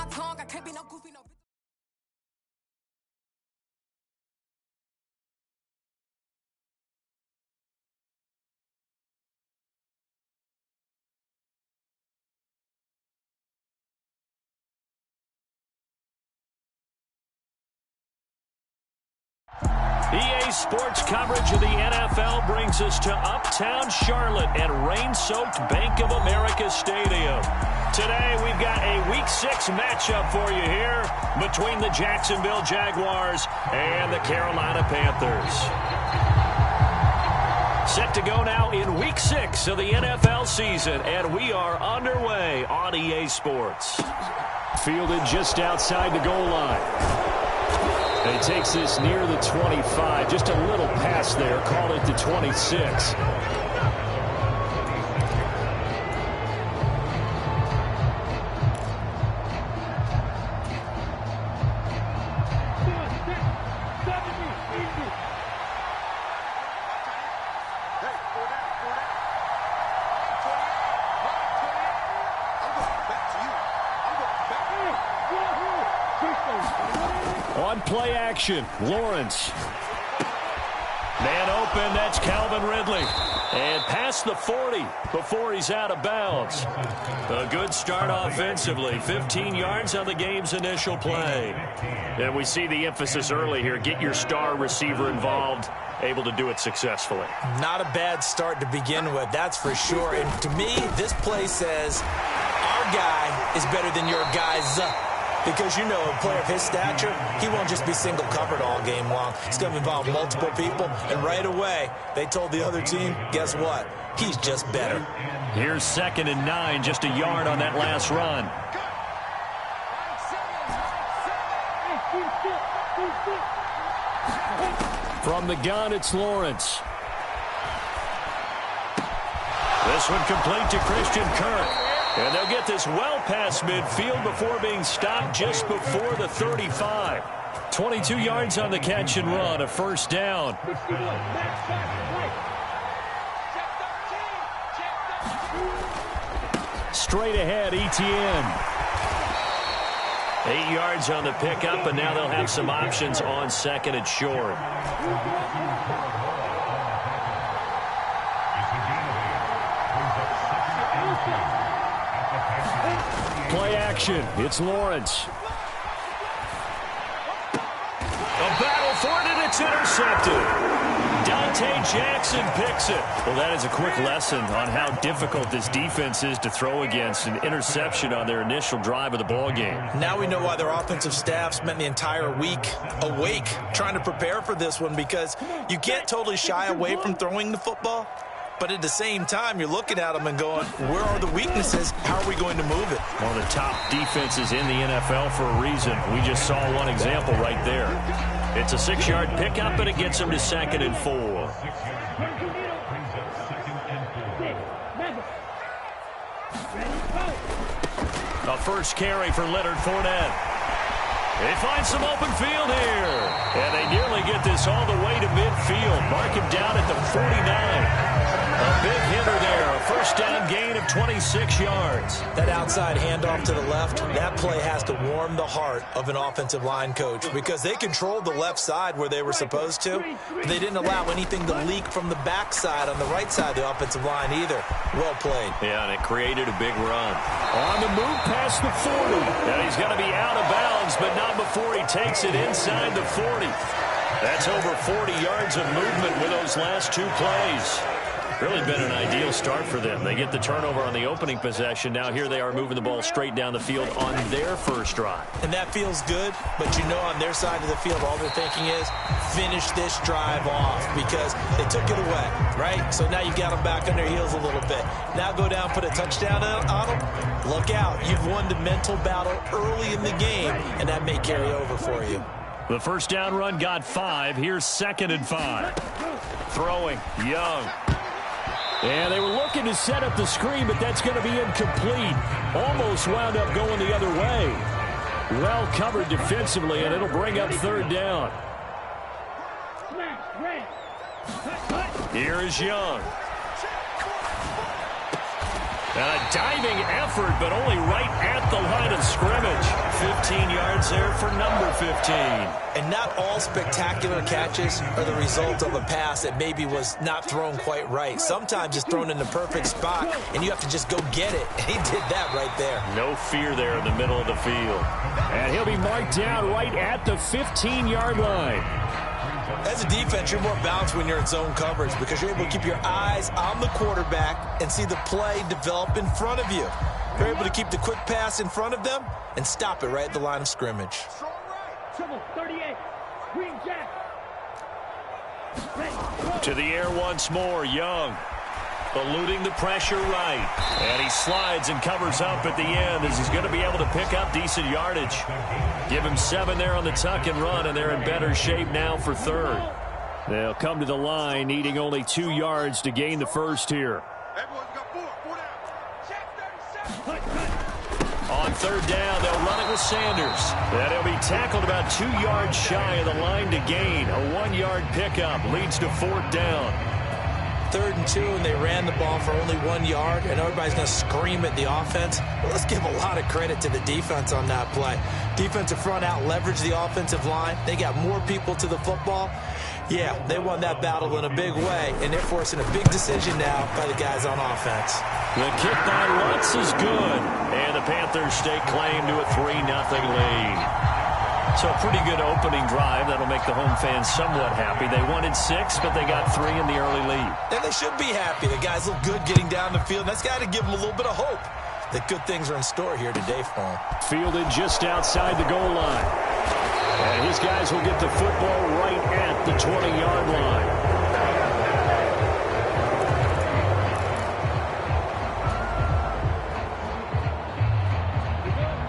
my tongue. I can't be no goofy, no. EA Sports coverage of the NFL brings us to Uptown Charlotte at rain-soaked Bank of America Stadium. Today, we've got a Week 6 matchup for you here between the Jacksonville Jaguars and the Carolina Panthers. Set to go now in Week 6 of the NFL season, and we are underway on EA Sports. Fielded just outside the goal line. And he takes this near the 25. Just a little pass there. Call it the 26. On play action, Lawrence. Man open, that's Calvin Ridley. And past the 40 before he's out of bounds. A good start offensively. 15 yards on the game's initial play. And we see the emphasis early here. Get your star receiver involved. Able to do it successfully. Not a bad start to begin with, that's for sure. And to me, this play says our guy is better than your guy's. Because, you know, a player of his stature, he won't just be single covered all game long. It's going to involve multiple people. And right away, they told the other team, guess what? He's just better. Here's 2nd and 9, just a yard on that last run. From the gun, it's Lawrence. This one complete to Christian Kirk. And they'll get this well past midfield before being stopped just before the 35. 22 yards on the catch and run, a first down. Straight ahead, Etienne. 8 yards on the pickup, and now they'll have some options on 2nd and short. Play action. It's Lawrence. A battle for it, and it's intercepted. Dante Jackson picks it. Well, that is a quick lesson on how difficult this defense is to throw against. An interception on their initial drive of the ball game. Now we know why their offensive staff spent the entire week awake trying to prepare for this one, because you can't totally shy away from throwing the football. But at the same time, you're looking at them and going, where are the weaknesses? How are we going to move it? One of the top defenses in the NFL for a reason. We just saw one example right there. It's a 6-yard pickup, and it gets them to 2nd and 4. A first carry for Leonard Fournette. They find some open field here. And they nearly get this all the way to midfield. Mark him down at the 49. A big hitter there. A first down gain of 26 yards. That outside handoff to the left, that play has to warm the heart of an offensive line coach, because they controlled the left side where they were supposed to. But they didn't allow anything to leak from the backside on the right side of the offensive line either. Well played. Yeah, and it created a big run. On the move past the 40. And he's going to be out of bounds, but not before he takes it inside the 40. That's over 40 yards of movement with those last 2 plays. Really been an ideal start for them. They get the turnover on the opening possession. Now here they are moving the ball straight down the field on their first drive. And that feels good, but you know on their side of the field all they're thinking is finish this drive off, because they took it away, right? So now you've got them back on their heels a little bit. Now go down, put a touchdown on them. Look out. You've won the mental battle early in the game, and that may carry over for you. The first down run got 5. Here's 2nd and 5. Throwing, Young. And they were looking to set up the screen, but that's going to be incomplete. Almost wound up going the other way. Well covered defensively, and it'll bring up 3rd down. Here is Young. And a diving effort, but only right at the line of scrimmage. 15 yards there for number 15. And not all spectacular catches are the result of a pass that maybe was not thrown quite right. Sometimes it's thrown in the perfect spot, and you have to just go get it. And he did that right there. No fear there in the middle of the field. And he'll be marked down right at the 15-yard line. As a defense, you're more balanced when you're in zone coverage because you're able to keep your eyes on the quarterback and see the play develop in front of you. You're able to keep the quick pass in front of them and stop it right at the line of scrimmage. To the air once more, Young. Eluding the pressure right. And he slides and covers up at the end as he's going to be able to pick up decent yardage. Give him 7 there on the tuck and run, and they're in better shape now for third. They'll come to the line, needing only 2 yards to gain the first here. On third down, they'll run it with Sanders. And he'll be tackled about 2 yards shy of the line to gain. A 1-yard pickup leads to fourth down. 3rd and 2, and they ran the ball for only 1 yard, and everybody's going to scream at the offense. Well, let's give a lot of credit to the defense on that play. Defensive front out leveraged the offensive line. They got more people to the football. Yeah, they won that battle in a big way, and they're forcing a big decision now by the guys on offense. The kick by Lutz is good, and the Panthers stake claim to a 3-0 lead. So a pretty good opening drive. That'll make the home fans somewhat happy. They wanted 6, but they got 3 in the early lead. And they should be happy. The guys look good getting down the field. That's got to give them a little bit of hope that good things are in store here today for them. Fielded just outside the goal line. And his guys will get the football right at the 20-yard line.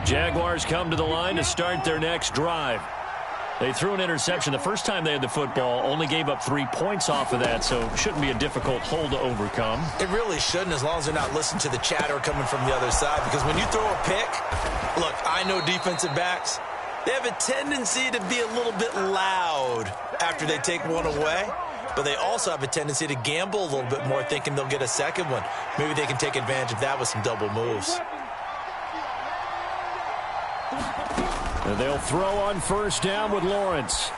Jaguars come to the line to start their next drive. They threw an interception the first time they had the football, only gave up 3 points off of that, so it shouldn't be a difficult hole to overcome. It really shouldn't, as long as they're not listening to the chatter coming from the other side, because when you throw a pick, look, I know defensive backs, they have a tendency to be a little bit loud after they take one away, but they also have a tendency to gamble a little bit more, thinking they'll get a second one. Maybe they can take advantage of that with some double moves. And they'll throw on first down with Lawrence.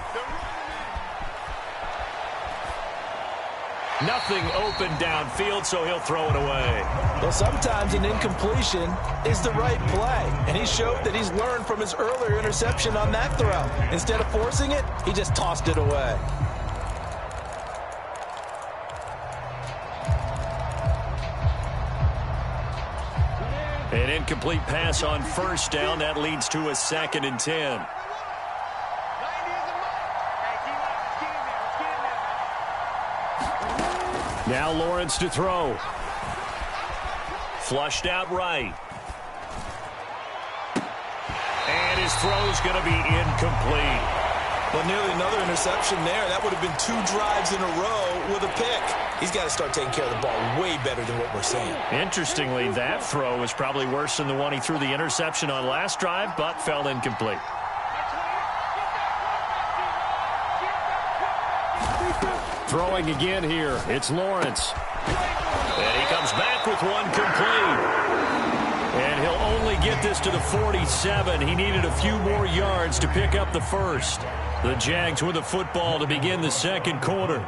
Nothing open downfield, so he'll throw it away. Well, sometimes an incompletion is the right play, and he showed that he's learned from his earlier interception on that throw. Instead of forcing it, he just tossed it away. An incomplete pass on first down. That leads to a 2nd and 10. Now Lawrence to throw. Flushed out right. And his throw's going to be incomplete. Well, nearly another interception there. That would have been 2 drives in a row with a pick. He's got to start taking care of the ball way better than what we're seeing. Interestingly, that throw was probably worse than the one he threw the interception on last drive, but fell incomplete. Throwing again here. It's Lawrence. And he comes back with one complete. And he'll only get this to the 47. He needed a few more yards to pick up the first. The Jags with the football to begin the second quarter.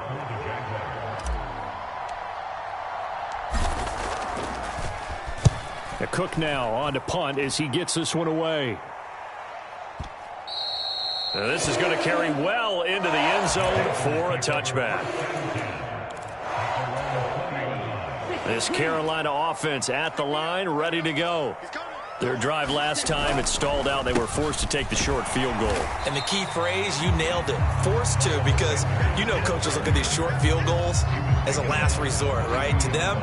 Cook now on to punt as he gets this one away. Now this is going to carry well into the end zone for a touchback. This Carolina offense at the line, ready to go. Their drive last time, it stalled out. They were forced to take the short field goal. And the key phrase, you nailed it. Forced to, because you know coaches look at these short field goals as a last resort, right? To them,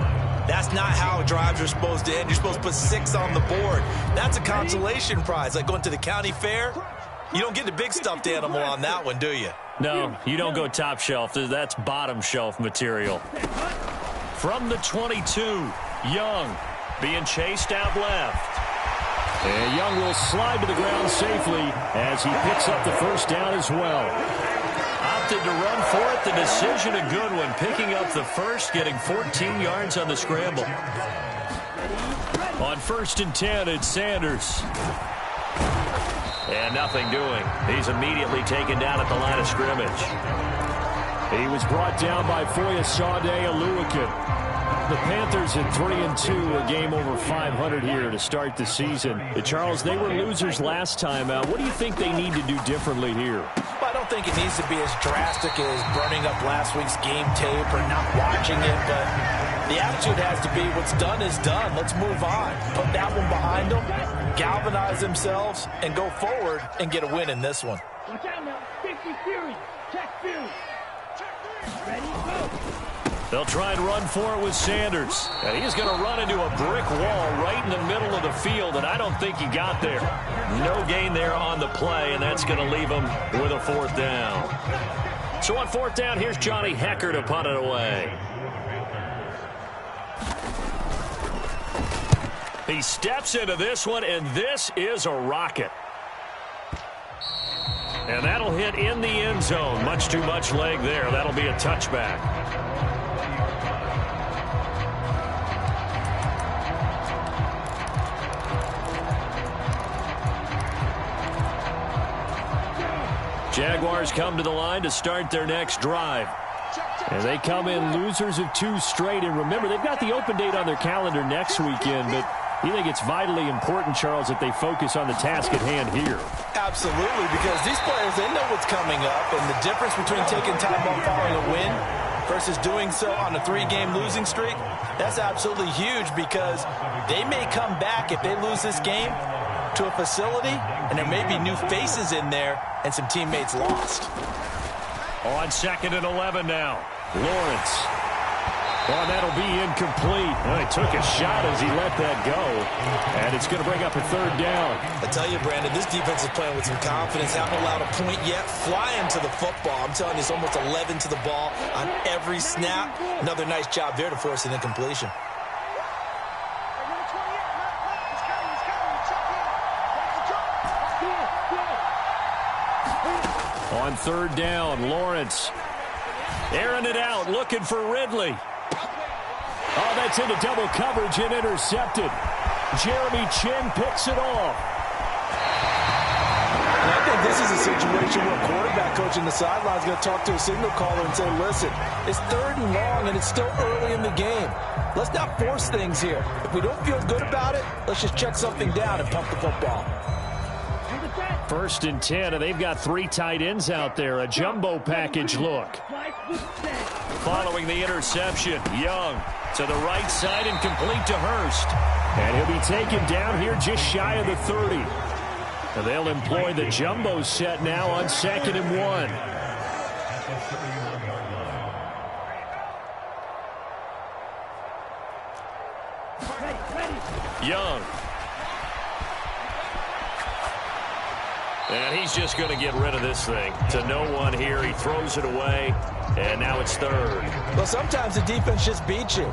that's not how drives are supposed to end. You're supposed to put 6 on the board. That's a consolation prize, like going to the county fair. You don't get the big stuffed animal on that one, do you? No, you don't go top shelf. That's bottom shelf material. From the 22, Young being chased out left. And Young will slide to the ground safely as he picks up the first down as well. Opted to run for it. The decision a good one. Picking up the first, getting 14 yards on the scramble. On 1st and 10, it's Sanders. And nothing doing. He's immediately taken down at the line of scrimmage. He was brought down by Foyesade Oluwakin. The Panthers at 3-2, a game over 500 here to start the season. Charles, they were losers last time out. What do you think they need to do differently here? Well, I don't think it needs to be as drastic as burning up last week's game tape or not watching it, but the attitude has to be what's done is done. Let's move on. Put that one behind them, galvanize themselves, and go forward and get a win in this one. Watch out now. 50 Fury. Check Fury. Ready, go. They'll try and run for it with Sanders. And he's going to run into a brick wall right in the middle of the field, and I don't think he got there. No gain there on the play, and that's going to leave him with a 4th down. So on 4th down, here's Johnny Hecker to punt it away. He steps into this one, and this is a rocket. And that'll hit in the end zone. Much too much leg there. That'll be a touchback. Jaguars come to the line to start their next drive. And they come in losers of 2 straight. And remember, they've got the open date on their calendar next weekend, but you think it's vitally important, Charles, that they focus on the task at hand here? Absolutely, because these players, they know what's coming up, and the difference between taking time off following a win versus doing so on a 3-game losing streak, that's absolutely huge because they may come back if they lose this game to a facility, and there may be new faces in there and some teammates lost. On 2nd and 11 now, Lawrence. Oh, that'll be incomplete. Well, he took a shot as he let that go, and it's going to bring up a 3rd down. I tell you, Brandon, this defense is playing with some confidence. Haven't allowed a point yet. Flying to the football. I'm telling you, it's almost 11 to the ball on every snap. Another nice job there to force an incompletion. On 3rd down, Lawrence airing it out, looking for Ridley. Oh, that's into double coverage and intercepted. Jeremy Chin picks it off. And I think this is a situation where a quarterback coach in the sideline is going to talk to a signal caller and say, listen, it's 3rd and long and it's still early in the game. Let's not force things here. If we don't feel good about it, let's just check something down and pump the football. 1st and 10, and they've got 3 tight ends out there. A jumbo package look. Following the interception, Young to the right side and complete to Hurst. And he'll be taken down here just shy of the 30. And they'll employ the jumbo set now on 2nd and 1. Young. And he's just going to get rid of this thing. To no one here. He throws it away. And now it's 3rd. Well, sometimes the defense just beats you.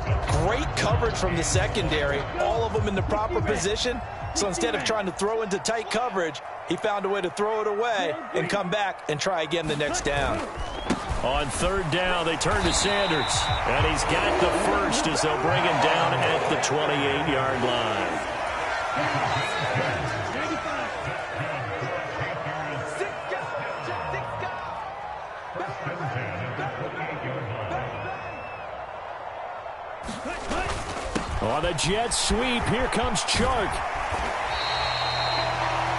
Great coverage from the secondary. All of them in the proper position. So instead of trying to throw into tight coverage, he found a way to throw it away and come back and try again the next down. On 3rd down, they turn to Sanders. And he's got the first as they'll bring him down at the 28-yard line. On the jet sweep, here comes Chark.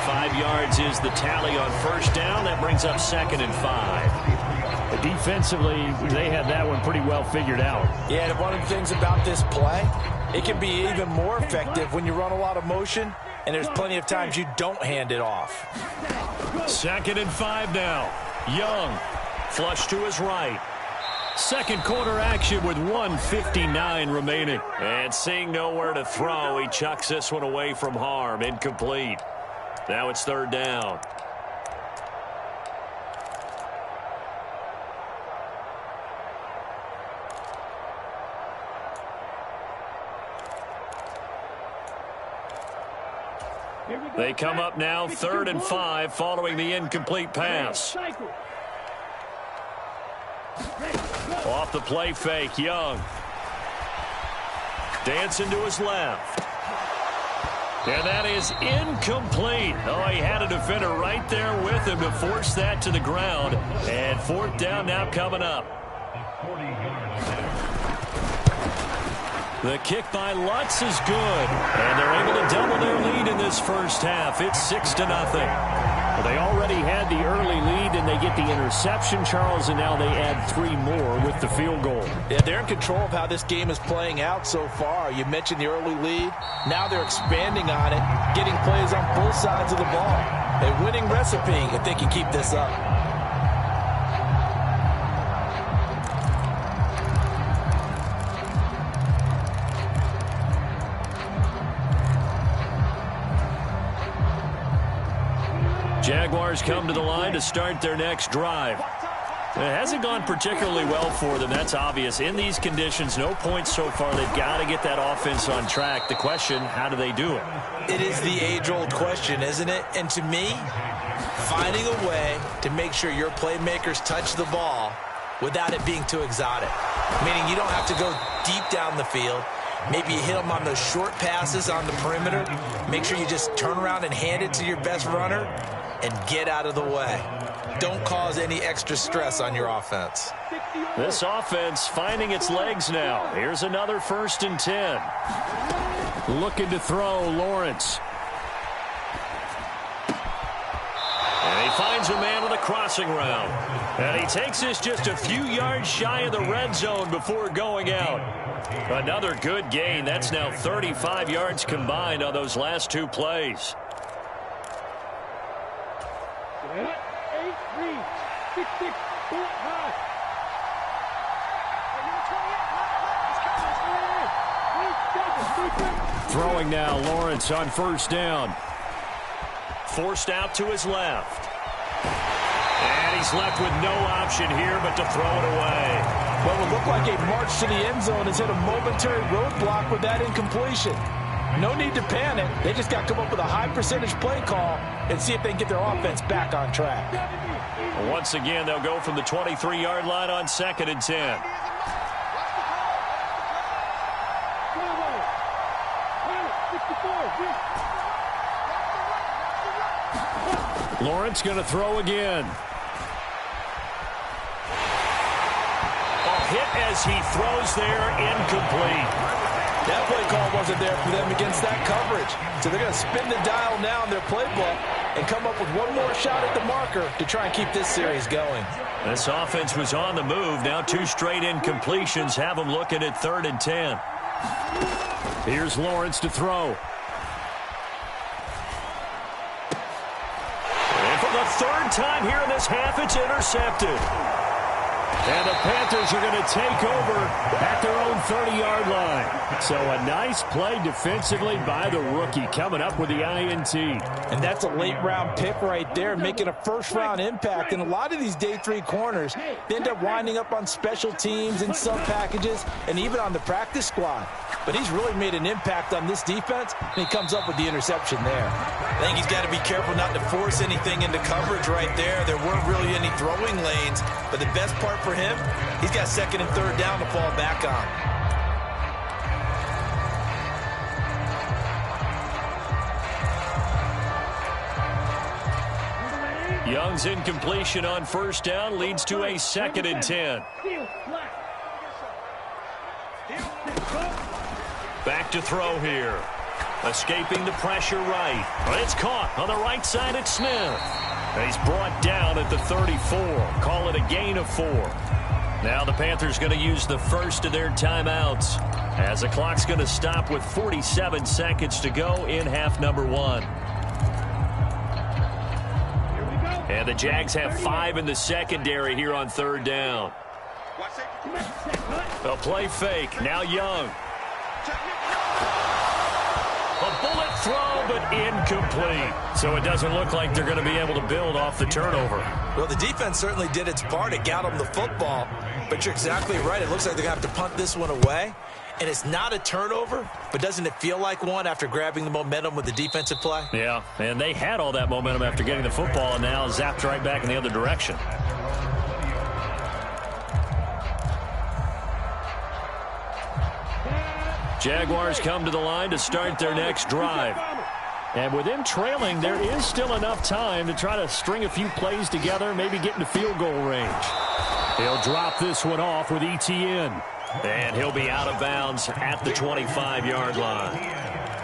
5 yards is the tally on 1st down. That brings up 2nd and 5. Defensively, they had that one pretty well figured out. Yeah, and one of the things about this play, it can be even more effective when you run a lot of motion, and there's plenty of times you don't hand it off. 2nd and 5 now. Young, flush to his right. Second quarter action with 1:59 remaining. And seeing nowhere to throw, he chucks this one away from harm. Incomplete. Now it's 3rd down. They come up now 3rd and 5 following the incomplete pass. Off the play fake, Young. Dancing to his left. And that is incomplete. Oh, he had a defender right there with him to force that to the ground. And fourth down now coming up. The kick by Lutz is good. And they're able to double their lead in this first half. It's 6-0. Well, they already had the early lead, and they get the interception, Charles, and now they add 3 more with the field goal. Yeah, they're in control of how this game is playing out so far. You mentioned the early lead. Now they're expanding on it, getting plays on both sides of the ball. A winning recipe if they can keep this up. Jaguars come to the line to start their next drive. It hasn't gone particularly well for them, that's obvious. In these conditions, no points so far. They've got to get that offense on track. The question, how do they do it? It is the age-old question, isn't it? And to me, finding a way to make sure your playmakers touch the ball without it being too exotic. Meaning you don't have to go deep down the field. Maybe you hit them on those short passes on the perimeter. Make sure you just turn around and hand it to your best runner and get out of the way. Don't cause any extra stress on your offense. This offense finding its legs now. Here's another 1st and 10. Looking to throw, Lawrence. And he finds a man with a crossing route. And he takes this just a few yards shy of the red zone before going out. Another good gain. That's now 35 yards combined on those last 2 plays. 8-3, 6-6, Throwing now, Lawrence on 1st down. Forced out to his left. And he's left with no option here but to throw it away. Well, it looked like a march to the end zone has hit a momentary roadblock with that incompletion. No need to panic. They just got to come up with a high percentage play call and see if they can get their offense back on track. Once again, they'll go from the 23-yard line on 2nd and 10. Lawrence going to throw again. Hit as he throws there, incomplete. That play call wasn't there for them against that coverage. So they're going to spin the dial now in their playbook and come up with one more shot at the marker to try and keep this series going. This offense was on the move. Now 2 straight incompletions have them looking at 3rd and 10. Here's Lawrence to throw. And for the 3rd time here in this half, it's intercepted. And the Panthers are going to take over at their own 30-yard line. So a nice play defensively by the rookie coming up with the INT. And that's a late-round pick right there, making a first-round impact. And a lot of these day 3 corners, they end up winding up on special teams and sub-packages and even on the practice squad. But he's really made an impact on this defense, and he comes up with the interception there. I think he's got to be careful not to force anything into coverage right there. There weren't really any throwing lanes, but the best part for him, he's got 2nd and 3rd down to fall back on. Young's incompletion on 1st down leads to a 2nd and 10. Back to throw here. Escaping the pressure right. But it's caught on the right side at Smith. And he's brought down at the 34. Call it a gain of 4. Now the Panthers going to use the first of their timeouts as the clock's going to stop with 47 seconds to go in half number 1. And the Jags have 5 in the secondary here on 3rd down. A play fake. Now Young. A bullet throw, but incomplete. So it doesn't look like they're going to be able to build off the turnover. Well, the defense certainly did its part. It got them the football. But you're exactly right. It looks like they're going to have to punt this one away. And it's not a turnover, but doesn't it feel like one after grabbing the momentum with the defensive play? Yeah, and they had all that momentum after getting the football and now zapped right back in the other direction. Jaguars come to the line to start their next drive. And with him trailing, there is still enough time to try to string a few plays together, maybe get into field goal range. He'll drop this one off with ETN. And he'll be out of bounds at the 25-yard line.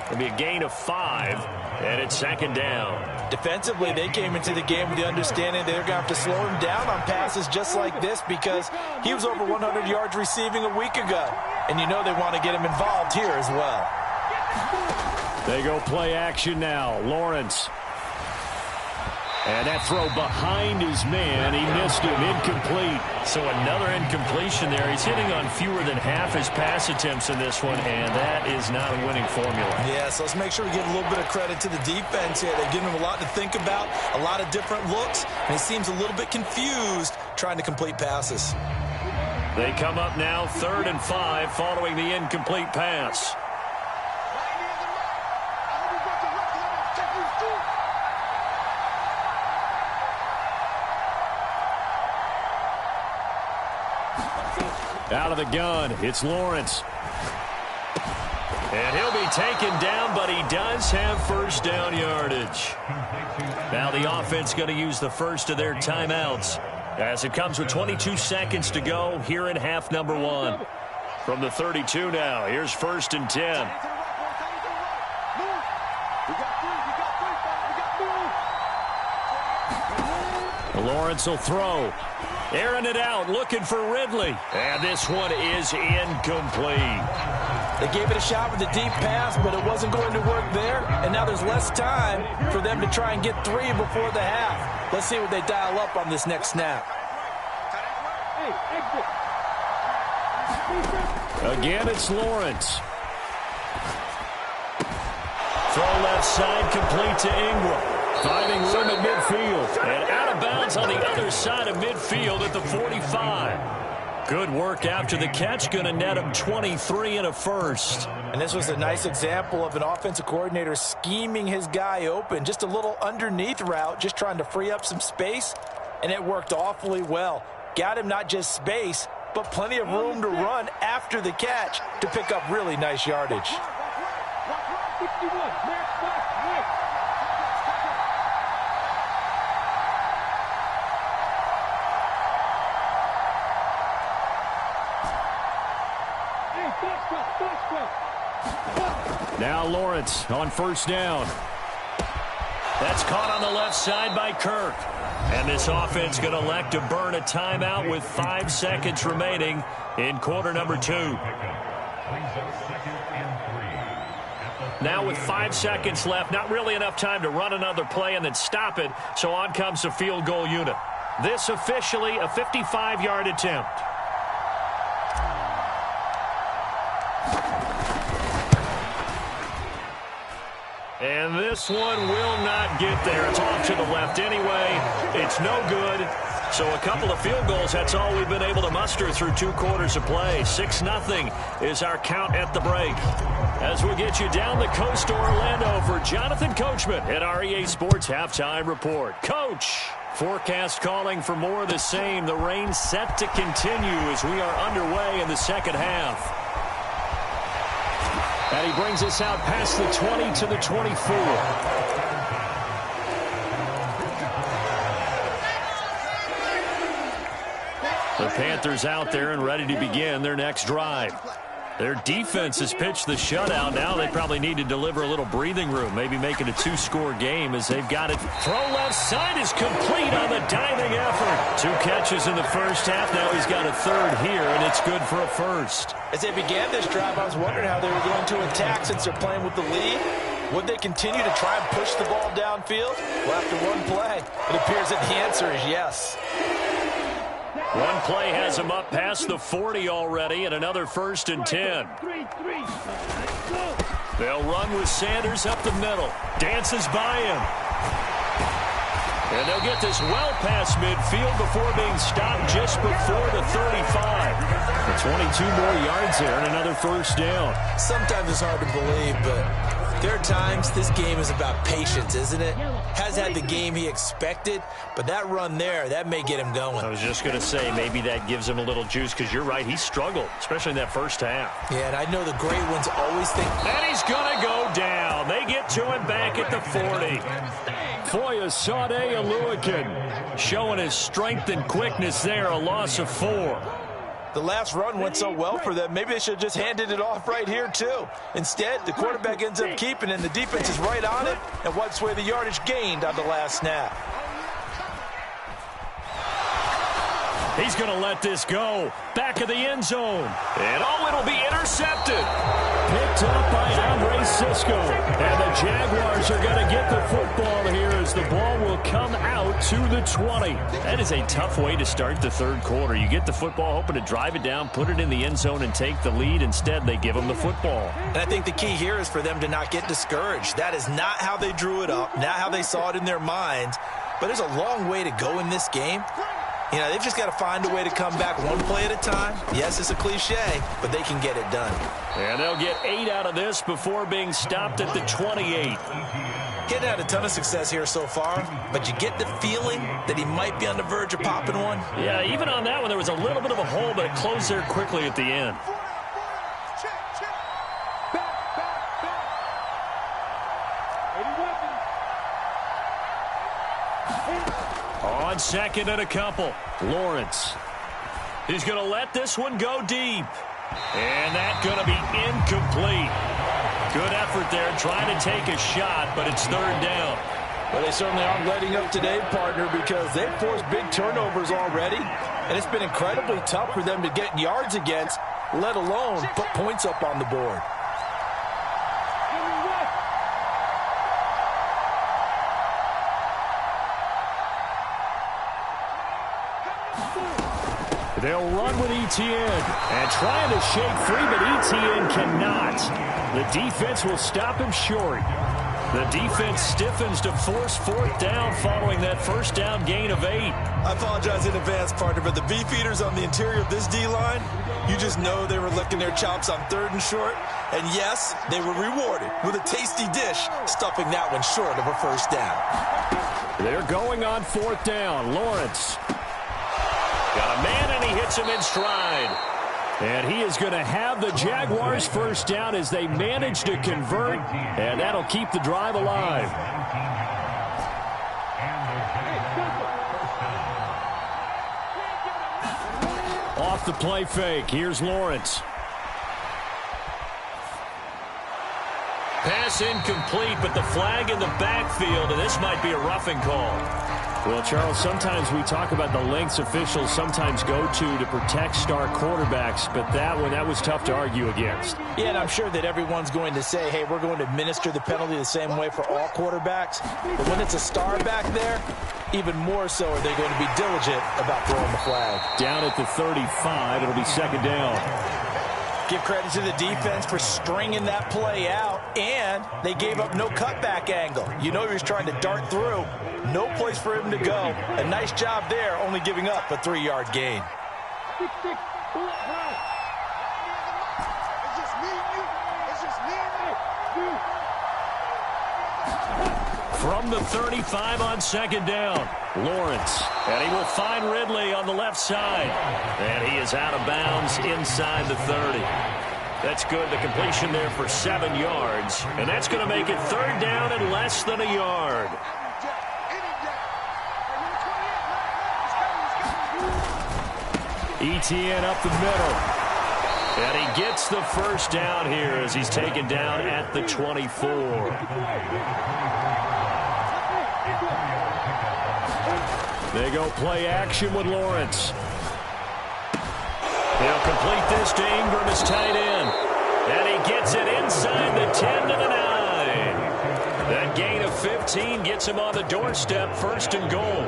It'll be a gain of 5, and it's second down. Defensively, they came into the game with the understanding they're going to have to slow him down on passes just like this because he was over 100 yards receiving a week ago. And you know they want to get him involved here as well. They go play action now. Lawrence. And that throw behind his man. He missed him. Incomplete. So another incompletion there. He's hitting on fewer than half his pass attempts in this one, and that is not a winning formula. Yeah, so let's make sure we give a little bit of credit to the defense here. They've given him a lot to think about, a lot of different looks, and he seems a little bit confused trying to complete passes. They come up now 3rd and 5 following the incomplete pass. Out of the gun, it's Lawrence. And he'll be taken down, but he does have first down yardage. Now the offense going to use the first of their timeouts as it comes with 22 seconds to go here in half number 1. From the 32 now, here's 1st and 10. Lawrence will throw. Airing it out, looking for Ridley. And this one is incomplete. They gave it a shot with a deep pass, but it wasn't going to work there. And now there's less time for them to try and get 3 before the half. Let's see what they dial up on this next snap. Again, it's Lawrence. Throw left side, complete to Ingram. Finding room at midfield. And out of bounds on the other side of midfield at the 45. Good work after the catch. Going to net him 23 and a first. And this was a nice example of an offensive coordinator scheming his guy open. Just a little underneath route, just trying to free up some space. And it worked awfully well. Got him not just space, but plenty of room to run after the catch to pick up really nice yardage. Now Lawrence on first down. That's caught on the left side by Kirk. And this offense going to elect to burn a timeout with 5 seconds remaining in quarter number 2. Now with 5 seconds left, not really enough time to run another play and then stop it, so on comes the field goal unit. This officially a 55-yard attempt. And this one will not get there. It's off to the left anyway. It's no good. So a couple of field goals, that's all we've been able to muster through 2 quarters of play. 6-0 is our count at the break. As we get you down the coast to Orlando for Jonathan Coachman at our EA Sports Halftime Report. Coach, forecast calling for more of the same. The rain set to continue as we are underway in the second half. And he brings us out past the 20 to the 24. The Panthers out there and ready to begin their next drive. Their defense has pitched the shutout. Now they probably need to deliver a little breathing room, maybe make it a 2-score game as they've got it. Throw left side is complete on the diving effort. 2 catches in the first half. Now he's got a third here, and it's good for a first. As they began this drive, I was wondering how they were going to attack since they're playing with the lead. Would they continue to try and push the ball downfield? Well, after one play, it appears that the answer is yes. One play has him up past the 40 already, and another 1st and 10. They'll run with Sanders up the middle. Dances by him. And they'll get this well past midfield before being stopped just before the 35. 22 more yards there and another first down. Sometimes it's hard to believe, but there are times this game is about patience, isn't it? Has had the game he expected, but that run there, that may get him going. I was just going to say, maybe that gives him a little juice, because you're right, he struggled, especially in that first half. Yeah, and I know the great ones always think. And he's going to go down. They get to him back at the 40. Foyesade Oluwakin showing his strength and quickness there, a loss of 4. The last run went so well for them, maybe they should have just handed it off right here, too. Instead, the quarterback ends up keeping it, and the defense is right on it and wipes away the yardage gained on the last snap. He's going to let this go. Back of the end zone. And it'll be intercepted. Picked up by Andre Cisco. And the Jaguars are going to get the football here as the ball will come out to the 20. That is a tough way to start the third quarter. You get the football, hoping to drive it down, put it in the end zone, and take the lead. Instead, they give them the football. And I think the key here is for them to not get discouraged. That is not how they drew it up, not how they saw it in their minds. But there's a long way to go in this game. You know, they've just got to find a way to come back one play at a time. Yes, it's a cliche, but they can get it done. And they'll get 8 out of this before being stopped at the 28. Getting had a ton of success here so far, but you get the feeling that he might be on the verge of popping one. Yeah, even on that one, there was a little bit of a hole, but it closed there quickly at the end. On second and a couple, Lawrence. He's going to let this one go deep. And that's going to be incomplete. Good effort there, trying to take a shot, but it's third down. Well, they certainly aren't letting up today, partner, because they've forced big turnovers already, and it's been incredibly tough for them to get yards against, let alone put points up on the board. They'll run with Etienne and trying to shake free, but Etienne cannot. The defense will stop him short. The defense stiffens to force fourth down following that first down gain of 8. I apologize in advance, partner, but the beefeaters on the interior of this D-line, you just know they were licking their chops on third and short. And yes, they were rewarded with a tasty dish, stuffing that one short of a first down. They're going on fourth down. Lawrence. Got a man, and he hits him in stride. And he is going to have the Jaguars first down as they manage to convert, and that'll keep the drive alive. Off the play fake, here's Lawrence. Pass incomplete, but the flag in the backfield, and this might be a roughing call. Well, Charles, sometimes we talk about the lengths officials sometimes go to protect star quarterbacks, but that was tough to argue against. Yeah, and I'm sure that everyone's going to say, hey, we're going to administer the penalty the same way for all quarterbacks. But when it's a star back there, even more so are they going to be diligent about throwing the flag. Down at the 35, it'll be second down. Give credit to the defense for stringing that play out, and they gave up no cutback angle. You know he was trying to dart through. No place for him to go. A nice job there, only giving up a 3-yard gain. From the 35 on second down, Lawrence. And he will find Ridley on the left side. And he is out of bounds inside the 30. That's good. The completion there for 7 yards. And that's going to make it third down and less than a yard. Etienne up the middle. And he gets the first down here as he's taken down at the 24. They go play action with Lawrence. He'll complete this to Ingram as tight end. And he gets it inside the 10 to the 9. That gain of 15 gets him on the doorstep, first and goal.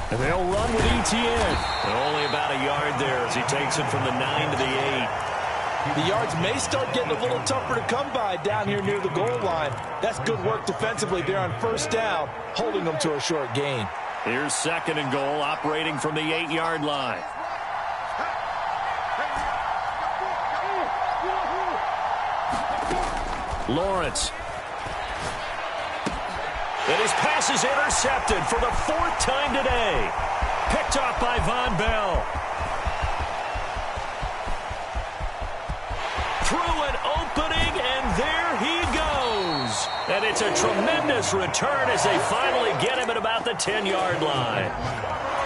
And they'll run with Etienne. And only about a yard there as he takes it from the 9 to the 8. The yards may start getting a little tougher to come by down here near the goal line. That's good work defensively there on first down, holding them to a short gain. Here's second and goal, operating from the 8-yard line. Lawrence. And his pass is intercepted for the 4th time today. Picked off by Von Bell. through an opening, and there he goes. And it's a tremendous return as they finally get him at about the 10-yard line.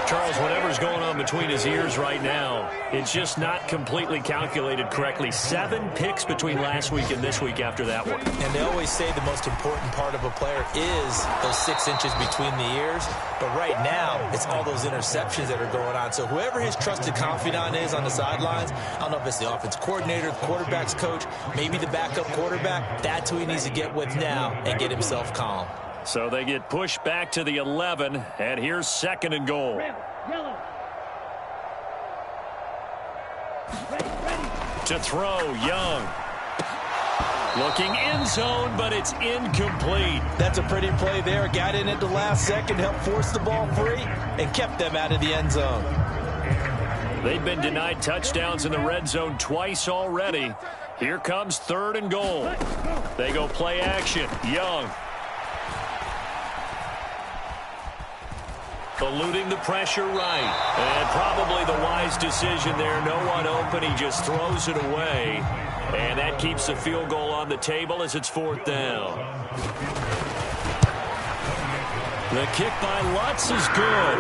Charles, whatever's going on between his ears right now, it's just not completely calculated correctly. 7 picks between last week and this week after that one. And they always say the most important part of a player is those 6 inches between the ears. But right now, it's all those interceptions that are going on. So whoever his trusted confidant is on the sidelines, I don't know if it's the offense coordinator, the quarterback's coach, maybe the backup quarterback, that's who he needs to get with now and get himself calm. So they get pushed back to the 11, and here's 2nd and goal. Yellow. To throw, Young. Looking end zone, but it's incomplete. That's a pretty play there. Got in at the last second, helped force the ball free, and kept them out of the end zone. They've been denied touchdowns in the red zone twice already. Here comes 3rd and goal. They go play action. Young. Eluding the pressure right. And probably the wise decision there. No one open. He just throws it away. And that keeps the field goal on the table as it's 4th down. The kick by Lutz is good.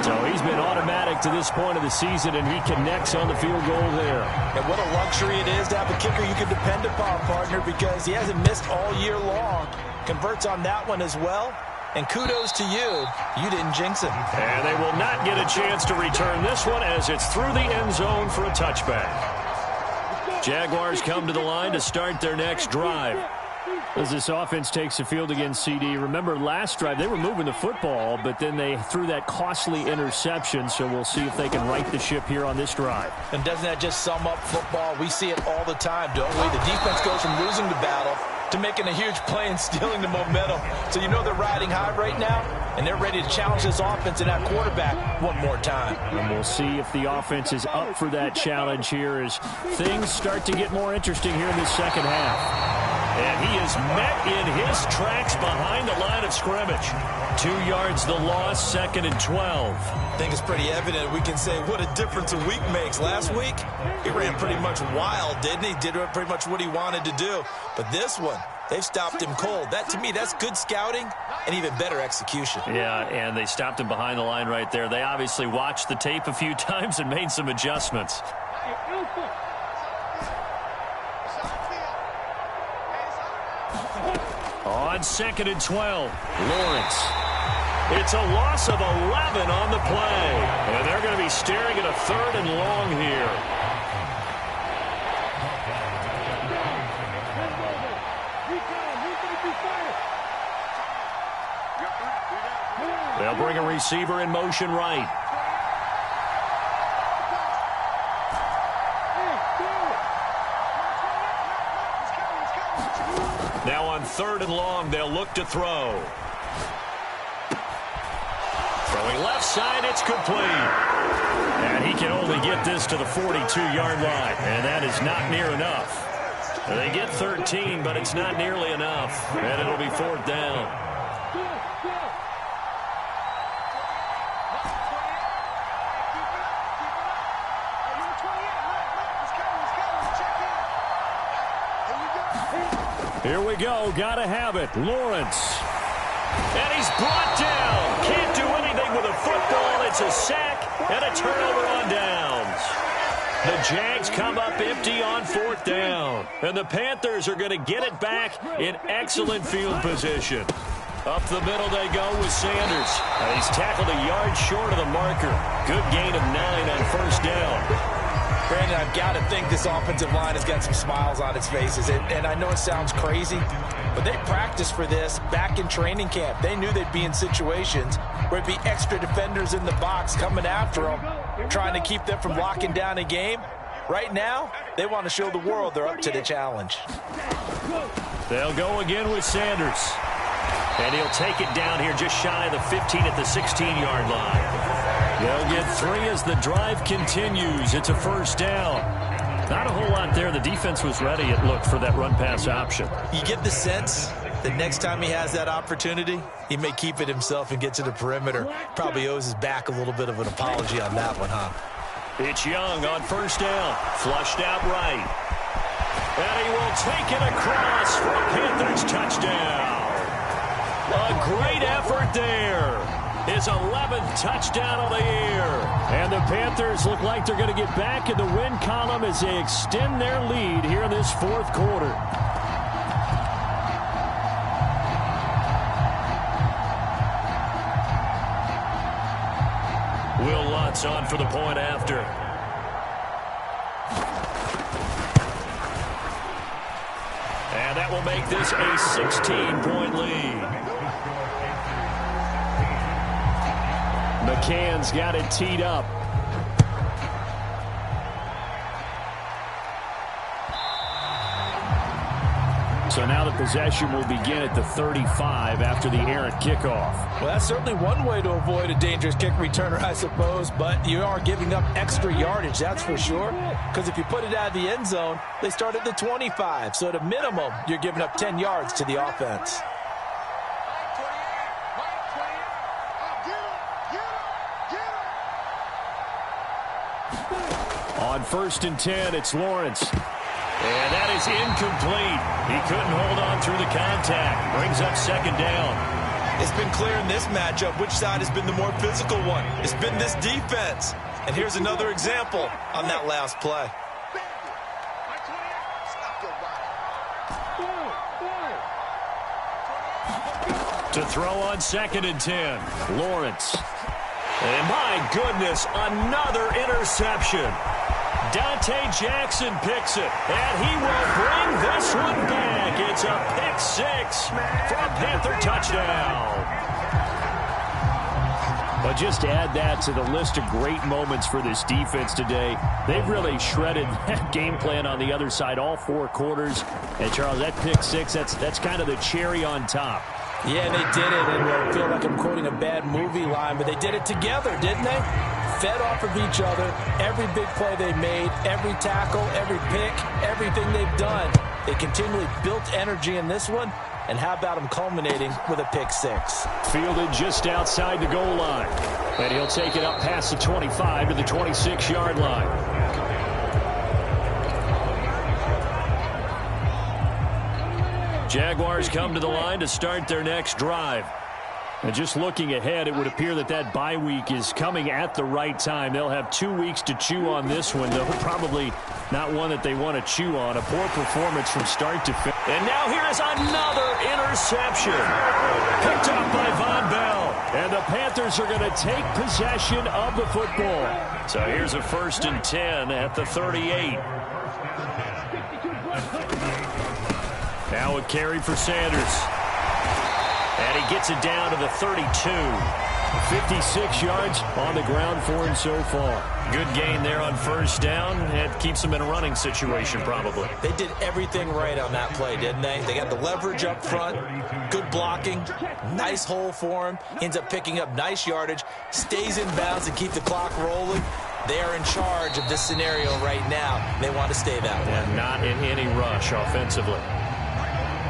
So he's been automatic to this point of the season, and he connects on the field goal there. And what a luxury it is to have a kicker you can depend upon, partner, because he hasn't missed all year long. Converts on that one as well. And kudos to you. You didn't jinx him. And they will not get a chance to return this one as it's through the end zone for a touchback. Jaguars come to the line to start their next drive. As this offense takes the field against CD, remember last drive they were moving the football, but then they threw that costly interception, so we'll see if they can right the ship here on this drive. And doesn't that just sum up football? We see it all the time, don't we? The defense goes from losing the battle to making a huge play and stealing the momentum. So you know they're riding high right now, and they're ready to challenge this offense and that quarterback one more time. And we'll see if the offense is up for that challenge here as things start to get more interesting here in the second half. And he is met in his tracks behind the line of scrimmage. 2 yards the loss, 2nd and 12. I think it's pretty evident. We can say what a difference a week makes. Last week, he ran pretty much wild, didn't he? Did pretty much what he wanted to do. But this one, they've stopped him cold. That, to me, that's good scouting and even better execution. Yeah, and they stopped him behind the line right there. They obviously watched the tape a few times and made some adjustments. On 2nd and 12, Lawrence. It's a loss of 11 on the play. And they're going to be staring at a 3rd and long here. They'll bring a receiver in motion right. Now on 3rd and long, they'll look to throw. Throwing left side, it's complete. And he can only get this to the 42-yard line, and that is not near enough. They get 13, but it's not nearly enough, and it'll be 4th down. Here we go. Gotta have it. Lawrence. And he's brought down. Can't do anything with a football. It's a sack and a turnover on downs. The Jags come up empty on 4th down. And the Panthers are going to get it back in excellent field position. Up the middle they go with Sanders. And he's tackled a yard short of the marker. Good gain of 9 on 1st down. Brandon, I've got to think this offensive line has got some smiles on its faces. And I know it sounds crazy, but they practiced for this back in training camp. They knew they'd be in situations where it'd be extra defenders in the box coming after them, trying to keep them from locking down a game. Right now, they want to show the world they're up to the challenge. They'll go again with Sanders. And he'll take it down here just shy of the 15 at the 16-yard line. They'll get 3 as the drive continues. It's a 1st down. Not a whole lot there. The defense was ready, it looked, for that run-pass option. You get the sense that next time he has that opportunity, he may keep it himself and get to the perimeter. Probably owes his back a little bit of an apology on that one, huh? It's Young on 1st down. Flushed out right. And he will take it across for a Panthers touchdown. A great effort there. His 11th touchdown of the year. And the Panthers look like they're going to get back in the win column as they extend their lead here in this fourth quarter. Will Lutz on for the point after. And that will make this a 16-point lead. McCann's got it teed up. So now the possession will begin at the 35 after the errant kickoff. Well, that's certainly one way to avoid a dangerous kick returner, I suppose, but you are giving up extra yardage, that's for sure, because if you put it out of the end zone, they start at the 25, so at a minimum, you're giving up 10 yards to the offense. On 1st and 10, it's Lawrence. And that is incomplete. He couldn't hold on through the contact. Brings up 2nd down. It's been clear in this matchup which side has been the more physical one. It's been this defense. And here's another example on that last play. To throw on 2nd and 10. Lawrence. And my goodness, another interception. Dante Jackson picks it, and he will bring this one back. It's a pick 6 for a Panther touchdown. But just add that to the list of great moments for this defense today. They've really shredded that game plan on the other side all 4 quarters. And, Charles, that pick 6, that's kind of the cherry on top. Yeah, they did it, and I feel like I'm quoting a bad movie line, but they did it together, didn't they? Fed off of each other, every big play they made, every tackle, every pick, everything they've done. They continually built energy in this one, and how about them culminating with a pick 6? Fielded just outside the goal line, and he'll take it up past the 25 to the 26-yard line. Jaguars come to the line to start their next drive. And just looking ahead, it would appear that bye week is coming at the right time. They'll have 2 weeks to chew on this one, though probably not one that they want to chew on. A poor performance from start to finish. And now here is another interception. Picked up by Von Bell. And the Panthers are going to take possession of the football. So here's a 1st and 10 at the 38. Now a carry for Sanders. And he gets it down to the 32. 56 yards on the ground for him so far. Good gain there on 1st down. It keeps him in a running situation probably. They did everything right on that play, didn't they? They got the leverage up front, good blocking, nice hole for him. Ends up picking up nice yardage, stays in bounds and keep the clock rolling. They are in charge of this scenario right now. They want to stay that way. And not in any rush offensively.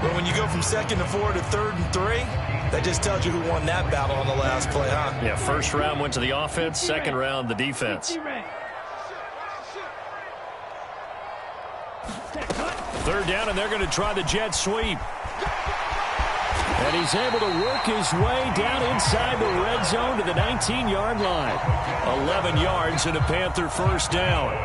But when you go from 2nd and 4 to 3rd and 3, that just tells you who won that battle on the last play, huh? Yeah, 1st round went to the offense, 2nd round the defense. 3rd down, and they're going to try the jet sweep. And he's able to work his way down inside the red zone to the 19-yard line. 11 yards and a Panther 1st down.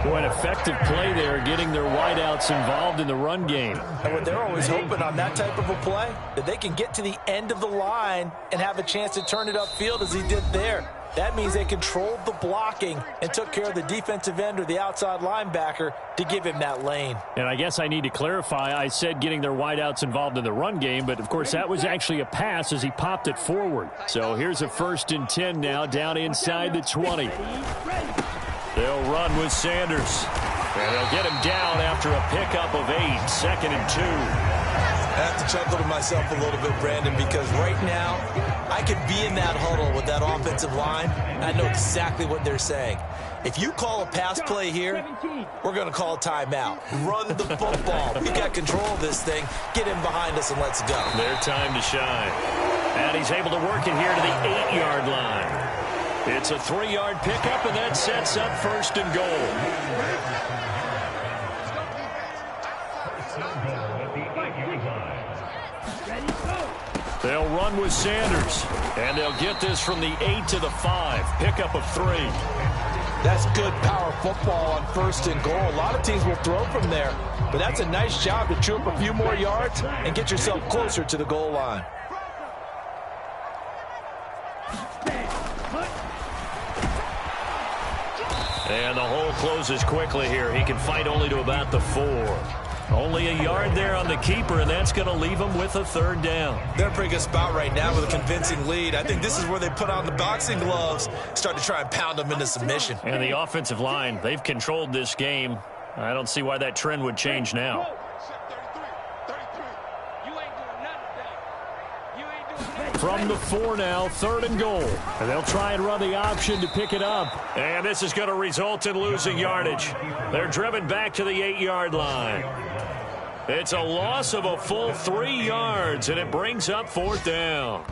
Boy, an effective play there, getting their wideouts involved in the run game. And what they're always hoping on that type of a play, that they can get to the end of the line and have a chance to turn it upfield as he did there. That means they controlled the blocking and took care of the defensive end or the outside linebacker to give him that lane. And I guess I need to clarify, I said getting their wideouts involved in the run game, but of course that was actually a pass as he popped it forward. So here's a 1st and 10 now down inside the 20. They'll run with Sanders. And they'll get him down after a pickup of 8, 2nd and 2. I have to chuckle to myself a little bit, Brandon, because right now I could be in that huddle with that offensive line. I know exactly what they're saying. If you call a pass play here, we're going to call a timeout. Run the football. We got control of this thing. Get him behind us and let's go. Their time to shine. And he's able to work it here to the 8-yard line. It's a 3-yard pickup, and that sets up 1st and goal. They'll run with Sanders, and they'll get this from the 8 to the 5. Pickup of 3. That's good power football on 1st and goal. A lot of teams will throw from there, but that's a nice job to chew up a few more yards and get yourself closer to the goal line. And the hole closes quickly here. He can fight only to about the 4. Only a yard there on the keeper, and that's going to leave him with a 3rd down. They're in a pretty good spot right now with a convincing lead. I think this is where they put on the boxing gloves, start to try and pound them into submission. And the offensive line, they've controlled this game. I don't see why that trend would change now. From the 4 now, 3rd and goal. And they'll try and run the option to pick it up. And this is going to result in losing yardage. They're driven back to the 8-yard line. It's a loss of a full 3 yards, and it brings up 4th down.